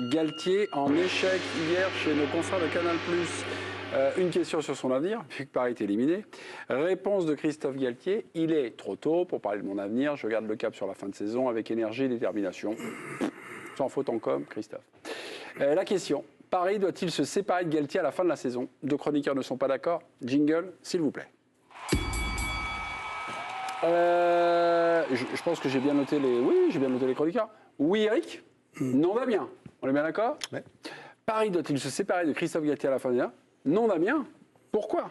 Galtier en échec hier chez nos confrères de Canal+. Une question sur son avenir, vu que Paris est éliminé. Réponse de Christophe Galtier, il est trop tôt pour parler de mon avenir, je garde le cap sur la fin de saison avec énergie et détermination. Sans faute en com, Christophe. La question, Paris doit-il se séparer de Galtier à la fin de la saison? Deux chroniqueurs ne sont pas d'accord. Jingle, s'il vous plaît. Je pense que j'ai bien noté les... Oui, j'ai bien noté les chroniqueurs. Oui, Eric? Non, Damien. On est bien d'accord? Ouais. Paris doit-il se séparer de Christophe Galtier à la fin de l'année? Non, Damien. Pourquoi?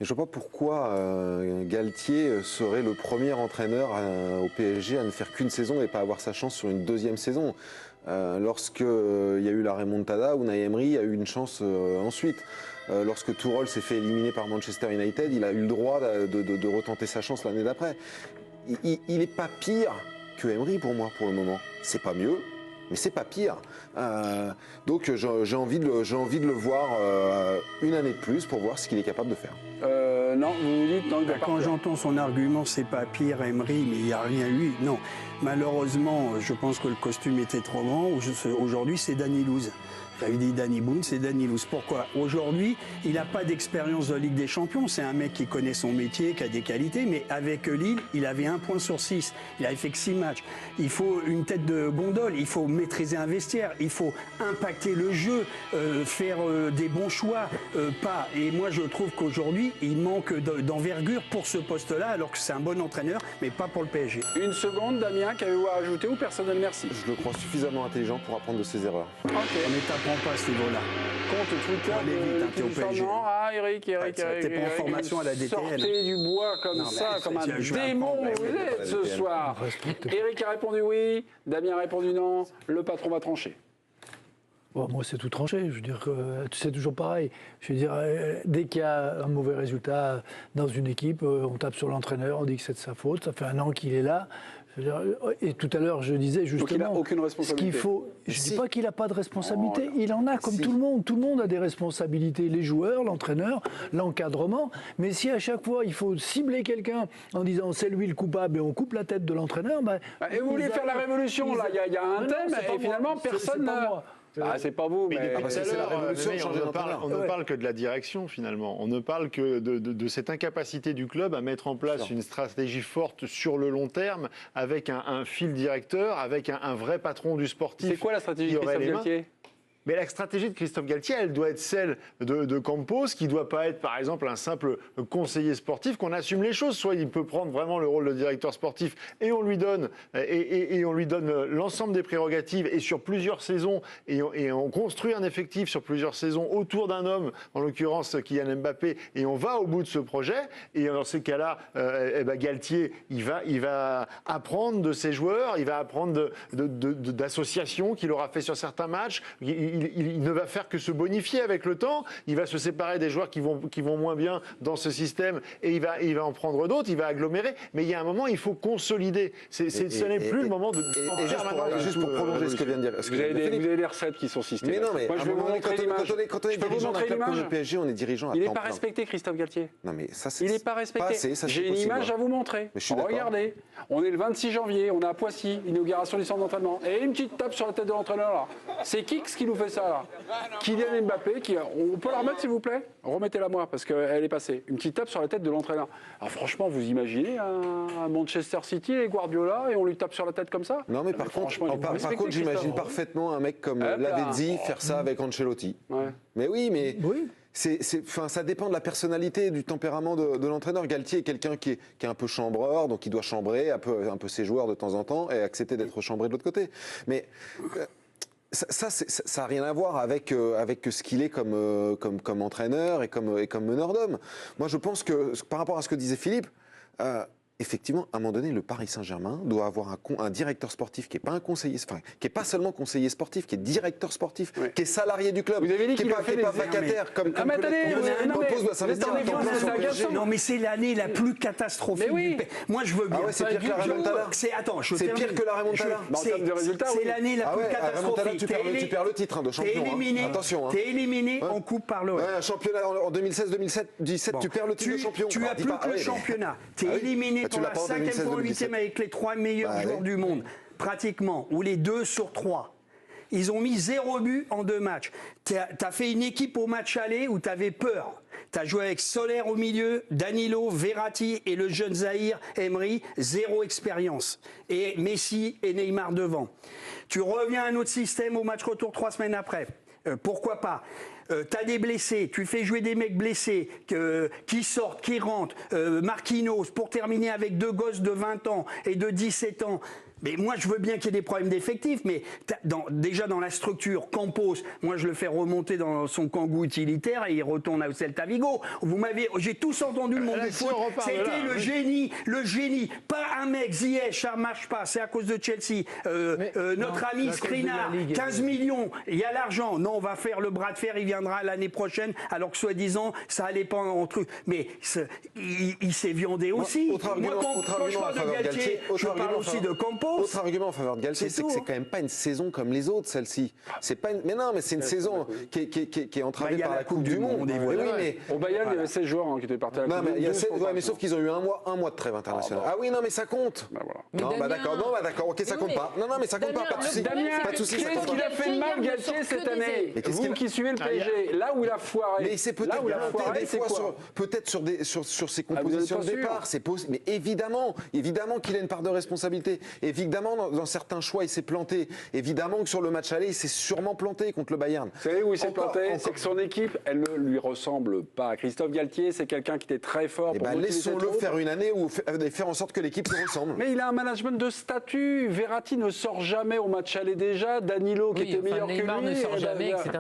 Je ne vois pas pourquoi Galtier serait le premier entraîneur au PSG à ne faire qu'une saison et pas avoir sa chance sur une deuxième saison. Lorsqu'il y a eu la remontada, Unai Emery a eu une chance ensuite. Lorsque Tourelle s'est fait éliminer par Manchester United, il a eu le droit de retenter sa chance l'année d'après. Il n'est pas pire que Emery pour moi pour le moment. C'est pas mieux, mais c'est pas pire. Donc j'ai envie de le voir une année de plus pour voir ce qu'il est capable de faire. Non, vous vous dites non, il va pas Quand faire. j'entends son argument, c'est pas pire Emery, mais il n'y a rien eu. Non, malheureusement, je pense que le costume était trop grand. Aujourd'hui, c'est Danny Louz. J'avais dit Danny Boone, c'est Danny Louz. Pourquoi? Aujourd'hui, il n'a pas d'expérience de Ligue des Champions. C'est un mec qui connaît son métier, qui a des qualités. Mais avec Lille, il avait 1 point sur 6. Il avait fait que 6 matchs. Il faut une tête de gondole. Il faut maîtriser un vestiaire. Il faut impacter le jeu, faire des bons choix. Pas. Et moi, je trouve qu'aujourd'hui, il manque d'envergure pour ce poste-là, alors que c'est un bon entraîneur, mais pas pour le PSG. Une seconde, Damien, qu'avez-vous à ajouter ou personnel merci? Je le crois suffisamment intelligent pour apprendre de ses erreurs. Ok. On n'apprend pas à ce niveau-là. Compte Twitter Allez vite, hein, t'es au de PSG. non, ah, Eric, T'es pas en formation à la DTN. Sortez du bois comme Non, ça, mais comme un je vais démon apprendre, vous ouais, êtes ce soir. Eric a répondu oui, Damien a répondu non, le patron va trancher. Bon, moi, c'est tout tranché. Je veux dire que c'est toujours pareil. Je veux dire, dès qu'il y a un mauvais résultat dans une équipe, on tape sur l'entraîneur, on dit que c'est de sa faute. Ça fait 1 an qu'il est là. Je veux dire, et tout à l'heure, je disais justement... Donc il n'a aucune responsabilité. Ce qu'il faut, je ne dis pas qu'il n'a pas de responsabilité. Il en a comme Si. tout le monde. Tout le monde a des responsabilités. Les joueurs, l'entraîneur, l'encadrement. Mais si à chaque fois, il faut cibler quelqu'un en disant c'est lui le coupable et on coupe la tête de l'entraîneur... Ben, Et vous voulez faire la révolution, là, il y a un Mais non, thème, c'est pas et finalement, moi. personne C'est pas n'a... moi. Ah, c'est pas vous, mais... parce que c'est la révolution de changer d'entraîneur. On ne parle que de la direction finalement. On ne parle que de cette incapacité du club à mettre en place une stratégie forte sur le long terme avec un fil directeur, avec un vrai patron du sportif. C'est quoi la stratégie de qui aurait Christophe les mains. Galtier? Mais la stratégie de Christophe Galtier, elle doit être celle de Campos, qui ne doit pas être, par exemple, un simple conseiller sportif, qu'on assume les choses. Soit il peut prendre vraiment le rôle de directeur sportif et on lui donne, l'ensemble des prérogatives et sur plusieurs saisons, et on construit un effectif sur plusieurs saisons autour d'un homme, en l'occurrence Kylian Mbappé, et on va au bout de ce projet. Et dans ces cas-là, Galtier, il va apprendre de ses joueurs, il va apprendre d'associations qu'il aura fait sur certains matchs. Il ne va faire que se bonifier avec le temps. Il va se séparer des joueurs qui vont moins bien dans ce système et il va en prendre d'autres. Il va agglomérer. Mais il y a un moment, il faut consolider. Ce n'est plus le moment de. Juste pour prolonger ce que vient de dire. Vous avez des recettes qui sont systématiques. Mais non, mais moi, je vais vous montrer l'image. quand on est Je peux vous dirigeant d'un montrer club comme l'image. le PSG, on est dirigeant à Il n'est temps pas plein. respecté, Christophe Galtier. Non, mais ça, c'est Il n'est pas respecté. assez, ça, c'est J'ai une possible. image à vous montrer. Mais je suis d'accord. Regardez, on est le 26 janvier, on est à Poissy, inauguration du centre d'entraînement. Et une petite tape sur la tête de l'entraîneur là. C'est Kix qui nous fait ça là. Kylian Mbappé, on peut la remettre s'il vous plaît? Remettez-la moi parce qu'elle est passée. Une petite tape sur la tête de l'entraîneur. Alors franchement, vous imaginez un Manchester City et Guardiola et on lui tape sur la tête comme ça? Non, mais par franchement, il est pas contre, respecté, j'imagine Christophe. parfaitement un mec comme Hop là. Lavezzi faire ça avec Ancelotti. Ouais. Mais oui, mais Oui. ça dépend de la personnalité, du tempérament de l'entraîneur. Galtier est quelqu'un qui est un peu chambreur, donc il doit chambrer un peu ses joueurs de temps en temps et accepter d'être chambré de l'autre côté. Mais ça n'a rien à voir avec ce qu'il est comme entraîneur et comme meneur d'hommes. Moi, je pense que par rapport à ce que disait Philippe, effectivement, à un moment donné, le Paris Saint-Germain doit avoir un directeur sportif qui n'est pas un conseiller, enfin, qui n'est pas seulement conseiller sportif, qui est directeur sportif, Ouais. qui est salarié du club, Vous avez dit qui qu'il n'est a fait pas des- vacataire comme mais attendez, Campos doit s'investir vous à êtes temps en plein défense, sur c'est le PSG. agaçant. Non, mais c'est l'année la plus catastrophique Mais oui. du pays. Moi, je veux bien. Ah ouais, c'est pire que la remontada. Attends, je C'est termine. pire que la remontada. Bah, en termes de résultats, C'est oui. l'année la Ah plus ouais, à remontada, catastrophique. tu perds le titre de T'es champion. éliminé. Hein. Attention. Hein. T'es éliminé Ouais. en coupe par l'OM. Ouais, un championnat en 2016-2017, Bon. tu perds le titre de champion. Tu Alors, as dis plus pas, que le ouais, mais- championnat. Tu Ah es oui. éliminé Bah, tu pour l'as la pas en 5e pour 2016-2017. 8e avec les 3 meilleurs Bah joueurs ouais. du monde, pratiquement, ou les 2 sur 3. Ils ont mis 0 but en 2 matchs. Tu as fait une équipe au match aller où tu avais peur. Tu as joué avec Soler au milieu, Danilo, Verratti et le jeune Zahir Emery, 0 expérience. Et Messi et Neymar devant. Tu reviens à un autre système au match retour 3 semaines après. Pourquoi pas? T'as des blessés, tu fais jouer des mecs blessés qui sortent, qui rentrent, Marquinhos pour terminer avec 2 gosses de 20 ans et de 17 ans. Mais moi, je veux bien qu'il y ait des problèmes d'effectifs, mais déjà dans la structure, Campos, moi, je le fais remonter dans son kangou utilitaire et il retourne à Celta Vigo. J'ai tous entendu le monde du foot. C'était le génie. Pas un mec, Ziyech, ça marche pas, c'est à cause de Chelsea. Notre ami Skriniar, 15 millions, il y a l'argent. Non, on va faire le bras de fer, il viendra l'année prochaine, alors que soi-disant, ça allait pas en truc. Mais il s'est viandé aussi. Moi, quand je parle de Galtier, je parle aussi de Campos. Autre argument en faveur de Galtier, c'est que c'est quand même pas une saison comme les autres, celle-ci. C'est pas mais non, mais c'est une saison qui est entravée par la Coupe du Monde. Au Bayern, il y avait 16 joueurs qui étaient partis à la Coupe du Monde. Mais sauf qu'ils ont eu un mois de trêve internationale. Ah oui, non, mais ça compte. D'accord, ok, ça compte pas. Non, mais ça compte pas, pas de souci. Pas de souci. Qu'est-ce qu'il a fait de mal, Galtier, cette année? Vous qui suivez le PSG, là où il a foiré. Mais c'est peut-être sur ses compositions de départ, c'est possible. Mais évidemment qu'il a une part de responsabilité. Évidemment, dans certains choix, il s'est planté. Évidemment que sur le match aller, il s'est sûrement planté contre le Bayern. Vous savez où il s'est planté? C'est que son équipe, elle ne lui ressemble pas. Christophe Galtier, c'est quelqu'un qui était très fort. Laissons-le faire une année où faire en sorte que l'équipe se ressemble. Mais il a un management de statut. Verratti ne sort jamais au match aller déjà. Danilo, qui était meilleur que lui. Neymar ne sort jamais, etc.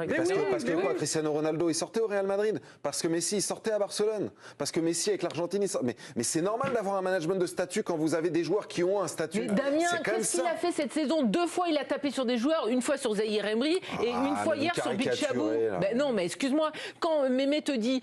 Parce que quoi, Cristiano Ronaldo, il sortait au Real Madrid. Parce que Messi, il sortait à Barcelone. Parce que Messi, avec l'Argentine, il sortait. Mais c'est normal d'avoir un management de statut quand vous avez des joueurs qui ont un statut. Mais Damien, qu'est-ce qu'il a fait cette saison? 2 fois, il a tapé sur des joueurs, une fois sur Zahir Emery et une fois hier sur Bichabou. Non, mais excuse-moi, quand Mémé te dit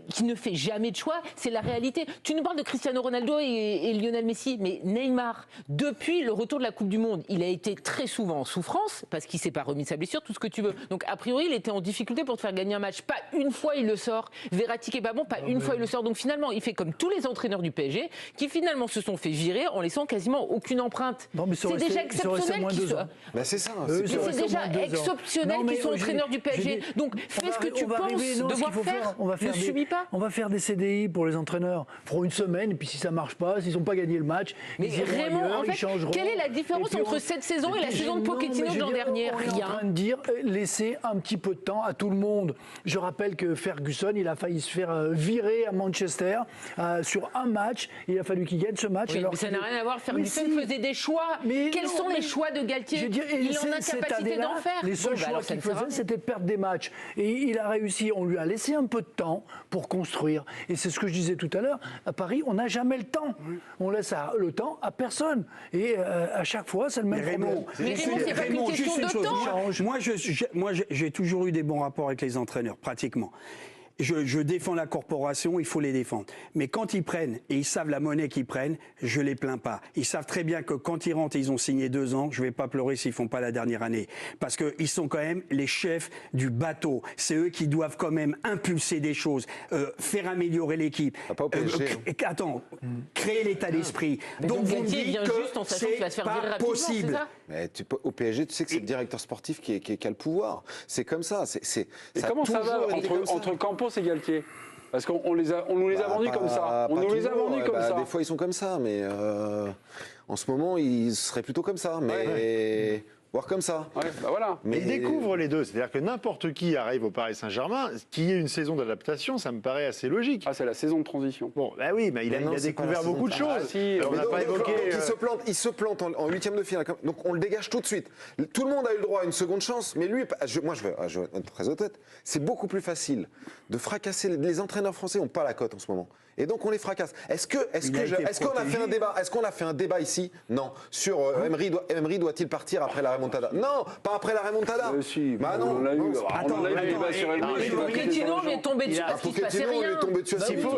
qu'il ne fait jamais de choix, c'est la réalité. Tu nous parles de Cristiano Ronaldo et Lionel Messi, mais Neymar, depuis le retour de la Coupe du Monde, il a été très souvent en souffrance parce qu'il ne s'est pas remis de sa blessure, tout ce que tu veux. Donc, a priori, il était en difficulté pour te faire gagner un match. Pas une fois, il le sort. Verratti qui est pas bon, pas une fois, il le sort. Donc, finalement, il fait comme tous les entraîneurs du PSG qui, finalement, se sont fait virer en laissant quasiment aucune empreinte. C'est déjà exceptionnel qu'ils soient. C'est ça. C'est déjà exceptionnel qu'ils soient entraîneurs du PSG. Donc, fais ce que tu penses devoir faire. Ne subis pas. On va faire des CDI pour les entraîneurs. Pour une semaine, et puis si ça marche pas, s'ils n'ont pas gagné le match, mais Raymond, en fait, quelle est la différence entre cette saison et la saison de Pochettino de l'an dernier? Rien. On est en train de dire, laisser un petit peu de temps à tout le monde. Je rappelle que Ferguson, il a failli se faire virer à Manchester sur un match. Il a fallu qu'il gagne ce match. Oui, mais ça n'a rien à voir. Ferguson faisait des choix. Quels sont les choix de Galtier? Il est en incapacité d'en faire. Les seuls choix qu'il faisait, c'était de perdre des matchs. Et il a réussi. On lui a laissé un peu de temps pour construire. Et c'est ce que je disais tout à l'heure. À Paris, on n'a jamais le temps. On laisse le temps à personne. Et à chaque fois, c'est le même problème. Mais Raymond, c'est pas qu'une question de temps. Moi, j'ai toujours eu des bons rapports avec les entraîneurs, pratiquement. Je défends la corporation, il faut les défendre. Mais quand ils prennent, et ils savent la monnaie qu'ils prennent, je les plains pas. Ils savent très bien que quand ils rentrent, ils ont signé 2 ans, je vais pas pleurer s'ils font pas la dernière année. Parce qu'ils sont quand même les chefs du bateau. C'est eux qui doivent quand même impulser des choses, faire améliorer l'équipe. Créer l'état d'esprit. Donc vous me dites que c'est pas possible. Mais au PSG, tu sais que c'est le directeur sportif qui a le pouvoir. C'est comme ça. Et comment ça va entre Campos et Galtier? Parce qu'on nous les a vendus comme ça. On nous les a vendus comme ça. Des fois, ils sont comme ça, mais en ce moment, ils seraient plutôt comme ça. Mais voire comme ça. Voilà. Mais ils découvrent les deux. C'est-à-dire que n'importe qui arrive au Paris Saint-Germain, qu'il y ait une saison d'adaptation, ça me paraît assez logique. Ah, c'est la saison de transition. Bon, oui, mais il a découvert beaucoup de choses. On n'a pas évoqué. Il se plante en 8e de finale. Donc on le dégage tout de suite. Tout le monde a eu le droit à une seconde chance, mais lui, je veux être très honnête, c'est beaucoup plus facile de fracasser. Les entraîneurs français n'ont pas la cote en ce moment. Et donc on les fracasse. Est-ce qu'on a fait un débat ici? Non. Sur Emery doit-il partir après la remontada? Non, pas après la remontada. Bah non. On a eu un débat sur Emery. Pochettino lui est tombé dessus parce qu'il se passait rien.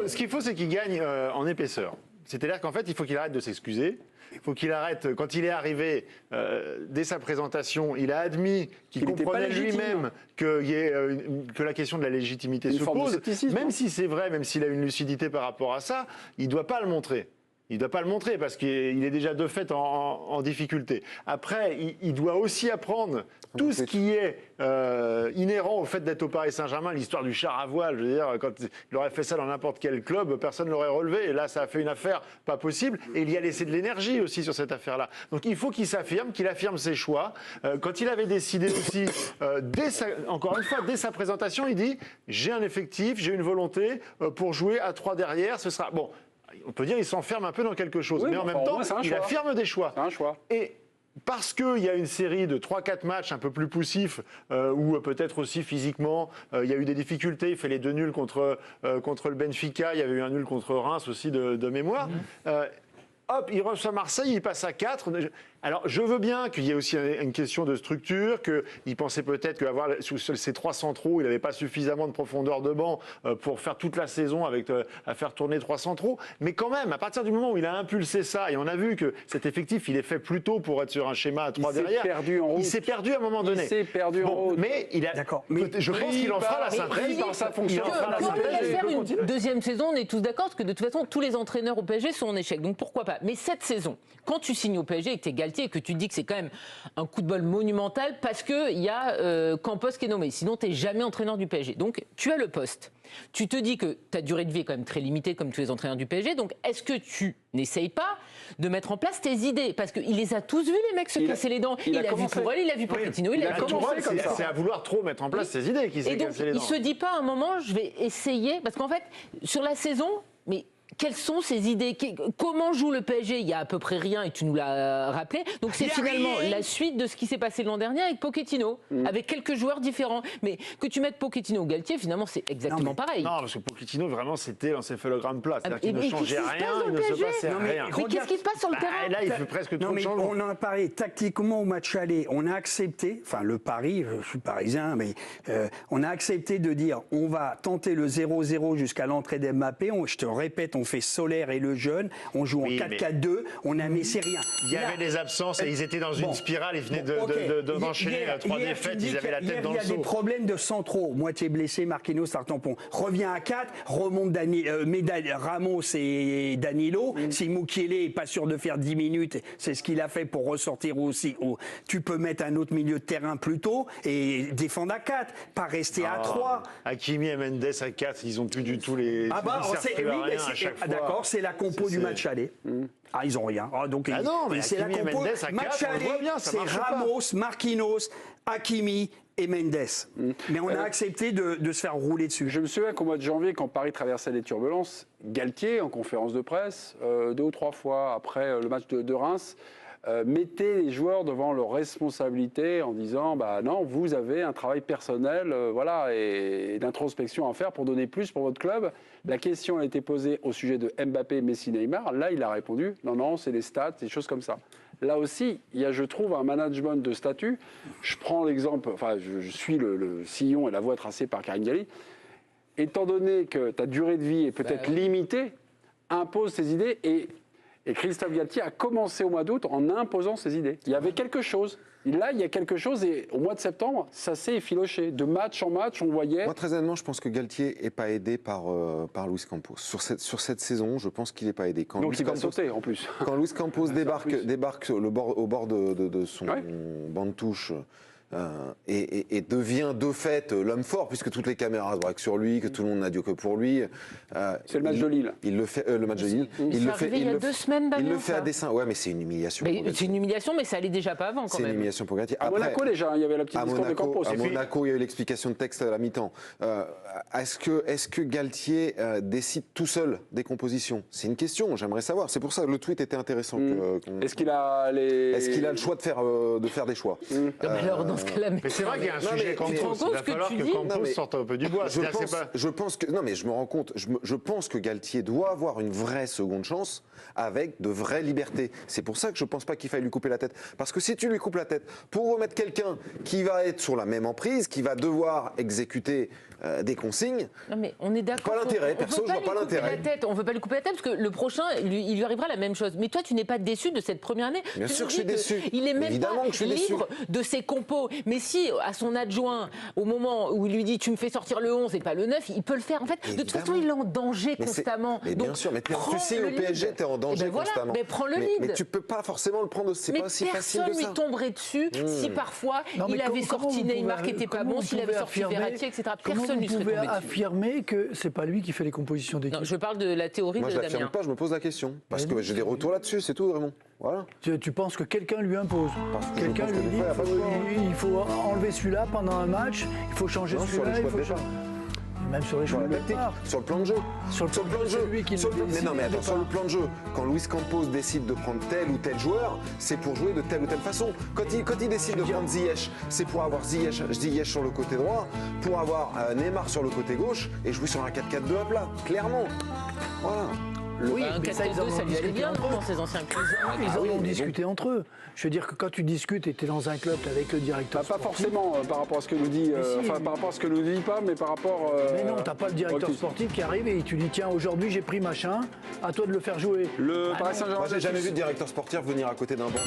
Ce qu'il faut, c'est qu'il gagne en épaisseur. C'est-à-dire qu'en fait, il faut qu'il arrête de s'excuser. Il faut qu'il arrête. Quand il est arrivé, dès sa présentation, il a admis qu'il comprenait lui-même que la question de la légitimité se pose. Même si c'est vrai, même s'il a une lucidité par rapport à ça, il ne doit pas le montrer. Il ne doit pas le montrer parce qu'il est déjà de fait en difficulté. Après, il doit aussi apprendre tout ce qui est inhérent au fait d'être au Paris Saint-Germain, l'histoire du char à voile. Je veux dire, quand il aurait fait ça dans n'importe quel club, personne ne l'aurait relevé. Et là, ça a fait une affaire pas possible. Et il y a laissé de l'énergie aussi sur cette affaire-là. Donc il faut qu'il s'affirme, qu'il affirme ses choix. Quand il avait décidé aussi, encore une fois, dès sa présentation, il dit « J'ai un effectif, j'ai une volonté pour jouer à 3 derrière. Ce sera… » Bon. On peut dire qu'il s'enferme un peu dans quelque chose, mais en même temps, il affirme des choix. C'est un choix. Et parce qu'il y a une série de 3-4 matchs un peu plus poussifs, où peut-être aussi physiquement, il y a eu des difficultés, il fait les 2 nuls contre le Benfica, il y avait eu un nul contre Reims aussi de mémoire. Hop, il reçoit Marseille, il passe à 4. Alors, je veux bien qu'il y ait aussi une question de structure, qu'il pensait peut-être qu'avoir ces 3 centraux, il n'avait pas suffisamment de profondeur de banc pour faire toute la saison à faire tourner 3 centraux. Mais quand même, à partir du moment où il a impulsé ça, et on a vu que cet effectif, il est fait plutôt pour être sur un schéma à 3 derrière. Il s'est perdu à un moment donné. Il s'est perdu en route. Mais je pense qu'il en fera la synthèse. Il Quand il va faire une deuxième saison, on est tous d'accord, parce que de toute façon, tous les entraîneurs au PSG sont en échec. Donc pourquoi pas. Mais cette saison, quand tu signes au PSG et que tu es Galtier et que tu te dis que c'est quand même un coup de bol monumental parce qu'il y a Campos qui est nommé. Sinon, tu n'es jamais entraîneur du PSG. Donc, tu as le poste. Tu te dis que ta durée de vie est quand même très limitée comme tous les entraîneurs du PSG. Donc, est-ce que tu n'essayes pas de mettre en place tes idées? Parce qu'il les a tous vus, les mecs, se casser les dents. Il a vu Tourelle, il a vu Pochettino, il a commencé comme ça. C'est à vouloir trop mettre en place ses idées qui s'est cassé les dents. Il se dit pas à un moment, je vais essayer. Parce qu'en fait, sur la saison, mais quelles sont ces idées? Comment joue le PSG? Il y a à peu près rien et tu nous l'as rappelé. Donc c'est finalement la suite de ce qui s'est passé l'an dernier avec Pochettino, avec quelques joueurs différents. Mais que tu mettes Pochettino ou Galtier, finalement c'est exactement pareil. Non, parce que Pochettino vraiment c'était l'encéphalogramme plat. C'est-à-dire qu'il ne changeait rien, il ne se passait rien. Mais qu'est-ce qui se passe sur le terrain? Là, il fait presque trop de changements. On en a parlé tactiquement au match aller. On a accepté, enfin le pari, je suis parisien, mais on a accepté de dire on va tenter le 0-0 jusqu'à l'entrée d'Mbappé. Je te répète, on fait Solaire et le jeune, on joue en 4-4-2, on a Messi rien. Il y avait des absences et ils étaient dans une spirale, ils venaient d'enchaîner 3 défaites, ils avaient la tête dans le seau. Il y a des problèmes de centraux, moitié blessé, Marquinhos, Tartampon. Revient à 4, remonte Ramos et Danilo. Si Mukiele n'est pas sûr de faire 10 minutes, c'est ce qu'il a fait pour ressortir aussi. Tu peux mettre un autre milieu de terrain plus tôt et défendre à 4, pas rester à 3. Hakimi et Mendes à 4, ils n'ont plus du tout les... D'accord, c'est la compo du match aller. Ah, ils n'ont rien. Donc, c'est la compo. Match aller, c'est Ramos, Marquinhos, Hakimi et Mendes. Mais on a accepté de se faire rouler dessus. Je me souviens qu'au mois de janvier, quand Paris traversait les turbulences, Galtier, en conférence de presse, 2 ou 3 fois après le match de Reims, mettait les joueurs devant leurs responsabilités en disant non, vous avez un travail personnel et d'introspection à faire pour donner plus pour votre club. La question a été posée au sujet de Mbappé, Messi, Neymar. Là, il a répondu non, c'est les stats, des choses comme ça. Là aussi, il y a, je trouve, un management de statut. Je prends l'exemple, je suis le sillon et la voie tracée par Karim Galli. Étant donné que ta durée de vie est peut-être limitée, impose tes idées et Christophe Galtier a commencé au mois d'août en imposant ses idées. Il y avait quelque chose. Là, il y a quelque chose et au mois de septembre, ça s'est effiloché. De match en match, on voyait... Moi, très honnêtement, je pense que Galtier n'est pas aidé par Luis Campos. Sur cette saison, je pense qu'il n'est pas aidé. Donc il va sauter en plus. Quand Luis Campos débarque au bord de son banc de touche... et devient de fait l'homme fort, puisque toutes les caméras se braquent sur lui, que tout le monde n'a Dieu que pour lui. C'est le match de Lille. Il le fait, le match de Lille. Il y a 2 semaines, Damien. Il le fait à dessein. Ouais, mais c'est une humiliation. C'est une humiliation, mais ça allait déjà pas avant quand même. C'est une humiliation pour Galtier. À Monaco déjà, il y avait la petite discours de Campos. À Monaco, il y a eu l'explication de texte à la mi-temps. Est-ce que Galtier décide tout seul des compositions? C'est une question, j'aimerais savoir. C'est pour ça que le tweet était intéressant. Est-ce qu'il a le choix de faire des choix? Alors, dans ce cas-là, mais c'est vrai qu'il y a un sujet Campos. Il va falloir que Campos sorte un peu du bois. Je pense que non, mais je me rends compte. Je pense que Galtier doit avoir une vraie seconde chance avec de vraies libertés. C'est pour ça que je pense pas qu'il faille lui couper la tête. Parce que si tu lui coupes la tête pour remettre quelqu'un qui va être sur la même emprise, qui va devoir exécuter des consignes. Non mais on est d'accord. Pas l'intérêt, perso, je vois pas l'intérêt. On veut pas lui couper la tête parce que le prochain, il lui arrivera la même chose. Mais toi, tu n'es pas déçu de cette première année. Bien sûr que je suis déçu. Il est même Évidemment pas que je suis déçu. libre de ses compos. Mais si, à son adjoint, au moment où il lui dit tu me fais sortir le 11 et pas le 9, il peut le faire. En fait, de toute façon, il est en danger constamment. Mais bien sûr, mais tu signes au PSG, tu es en danger constamment. Mais prends le lead. Mais tu peux pas forcément le prendre, c'est pas aussi facile que ça. Personne lui tomberait dessus si parfois il avait sorti Neymar qui était pas bon, s'il avait sorti Verratti, etc. Personne lui serait tombé dessus. Affirmer que c'est pas lui qui fait les compositions d'équipe. Non, je parle de la théorie Moi, de je Damien. l'affirme pas, je me pose la question. Parce que j'ai des retours là-dessus, c'est tout, vraiment. Voilà. Tu penses que quelqu'un lui impose. Quelqu'un lui dit il faut enlever celui-là pendant un match, il faut changer celui-là, il faut changer. Même sur les choix de départ. Sur le plan de jeu. Sur le plan de jeu. Mais non, mais attends, sur le plan de jeu, quand Luis Campos décide de prendre tel ou tel joueur, c'est pour jouer de telle ou telle façon. Quand il décide de prendre Ziyech, c'est pour avoir Ziyech sur le côté droit, pour avoir Neymar sur le côté gauche et jouer sur un 4-4-2 à plat, clairement. Voilà. Oui, un 4-4-2, ça lui allait bien dans ses anciens clubs. Ils en ont discuté entre eux. Je veux dire que quand tu discutes et tu es dans un club avec le directeur Pas forcément par rapport à ce que nous dit, par rapport à ce que nous dit pas, mais par rapport... Mais non, t'as pas le directeur sportif qui arrive et tu dis tiens, aujourd'hui j'ai pris machin, à toi de le faire jouer. Le Paris Saint-Germain. Moi, j'ai jamais vu de directeur sportif venir à côté d'un banc.